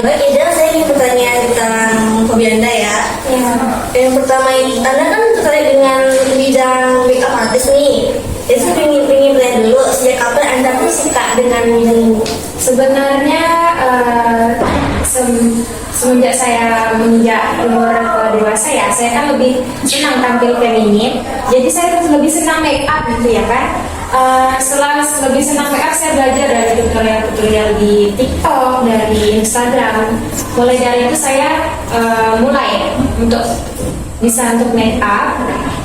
Baik, Ida, saya ingin bertanya tentang hobi Anda ya. Ya, Yang pertama, Anda kan tertarik dengan bidang makeup artist nih. Jadi saya ingin bertanya dulu, sejak kapan Anda tuh suka dengan bidang ini? sebenarnya semenjak saya menginjak umur dewasa ya, saya kan lebih senang tampil feminin. Jadi saya lebih senang make up gitu ya kan. Setelah lebih senang make up, saya belajar dari tutorial-tutorial di TikTok, dari Instagram. Mulai dari itu saya mulai untuk bisa untuk make up.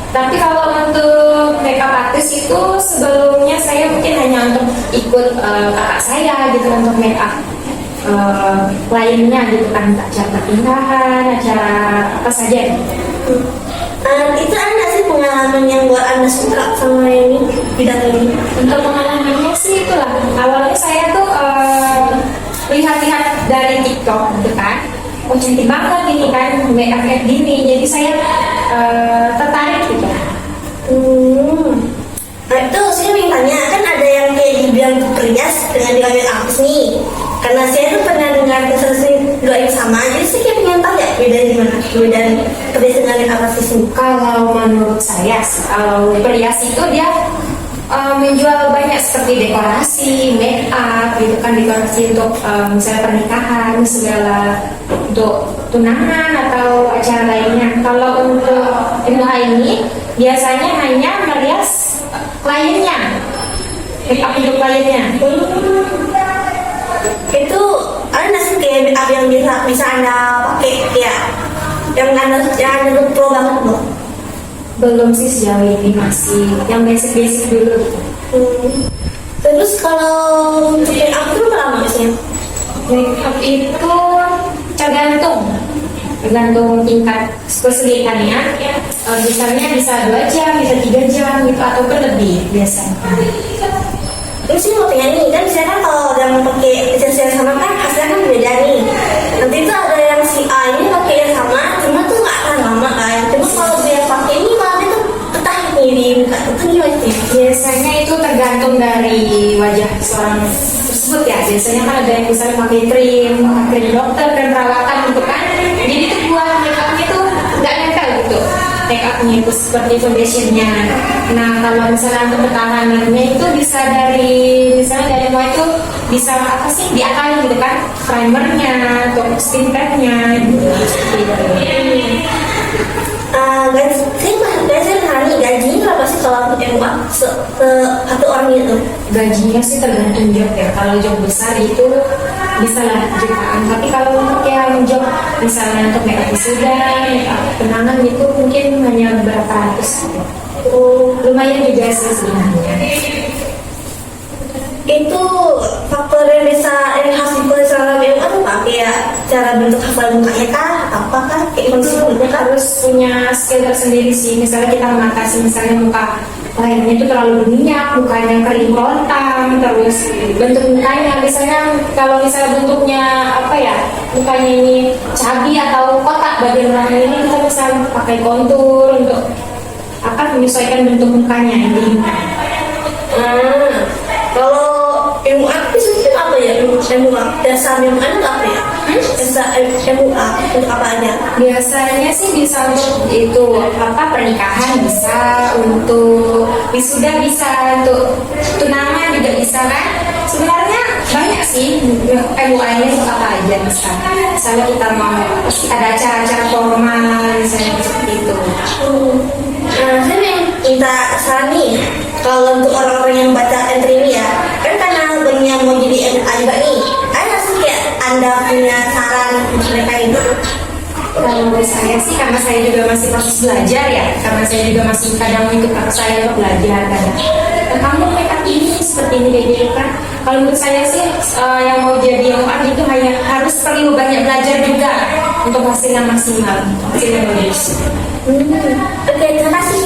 Tapi kalau untuk makeup artist itu sebelumnya saya mungkin hanya untuk ikut kakak saya gitu untuk make up lainnya gitu kan, acara pernikahan, acara apa saja. Itu ada sih pengalaman yang buat Anda suka sama ini bidang ini? Untuk pengalamannya sih itulah, awalnya saya tuh lihat-lihat dari TikTok gitu kan, oh cantik banget ini kan make up kayak gini, jadi saya tertarik gitu. Nah itu saya ingin tanya, kan ada yang kayak dibilang perias dengan diambil artis nih. Karena saya tuh pernah dengar sesi dua yang sama, jadi saya kayak pengen tahu ya beda di mana, beda perias dengan artis ini. Kalau menurut saya sih, kalau perias itu dia menjual banyak seperti dekorasi, make up gitu kan, dekorasi untuk misalnya pernikahan, segala untuk tunangan atau acara lainnya. Kalau untuk MUA ini biasanya hanya merias kliennya, make up untuk kliennya. Itu ada sih kayak make up yang bisa Anda pakai ya, yang Anda pro banget loh. Belum sih sejauh ini, masih yang basic-basic dulu. Terus kalau untuk make up itu berapa lama biasanya? Make up itu tergantung tingkat kesulitannya. Misalnya bisa 2 jam, bisa 3 jam gitu, ataupun lebih biasanya. Terus sih mau tanya nih, kan biasanya kan kalau yang pakai jas yang sama kan hasilnya kan beda nih. Nanti tuh ada yang si A ini pakai yang sama, cuma tuh nggak akan lama kan. Cuma kalau dia pakai ini malah dia tuh petah nih di muka, itu gimana sih? Biasanya itu tergantung dari wajah seorang tersebut ya. Biasanya kan ada yang misalnya pakai krim dokter, krim perawatan gitu kan. Jadi itu buat make upnya tuh nggak nempel gitu. Make upnya itu seperti foundationnya. Nah kalau misalnya untuk pertahanannya itu bisa dari semua itu bisa apa sih diakalin gitu kan, primernya atau skincare-nya gitu. Saya nanya gajinya berapa sih kalau untuk MUA satu orang itu? Gajinya sih tergantung job ya. Kalau job besar itu bisa lah jutaan. Tapi kalau untuk yang job misalnya untuk make up wisuda, make up tunangan itu mungkin hanya beberapa ratus. Lumayan juga sih sebenarnya. Itu faktor yang harus dipilih dalam MUA tuh apa? Kayak cara bentuk hafal mukanya kah? Apakah kayak Itu harus punya skill tersendiri sih. Misalnya kita mengatasi misalnya muka lainnya itu terlalu berminyak, mukanya kering lontang, terus bentuk mukanya misalnya kalau misalnya bentuknya apa ya, mukanya ini cabi atau kotak bagian orang ini, kita bisa pakai kontur untuk apa, menyesuaikan bentuk mukanya ini. Kalau MUA itu apa ya? MUA dasar MUA itu apa ya? Dasar MUA untuk apa aja? Biasanya sih bisa untuk itu apa, pernikahan bisa, untuk wisuda bisa, untuk tunangan juga bisa kan. Sebenarnya banyak sih MUA-nya untuk apa aja bisa. Misalnya kita mau ada acara-acara formal misalnya seperti itu. Saya minta saran nih, kalau untuk orang-orang yang baca entry ini ya, kan karena banyak mau jadi MUA juga nih, ada sih kayak Anda punya saran untuk mereka itu? Kalau menurut saya sih, karena saya juga masih proses belajar ya, karena saya juga masih kadang ikut kakak saya untuk belajar kadang. Kamu make up ini seperti ini kayak gitu kan. Kalau menurut saya sih yang mau jadi MUA itu hanya harus perlu banyak belajar juga untuk hasil yang maksimal, hasil yang bagus. Oke, terima kasih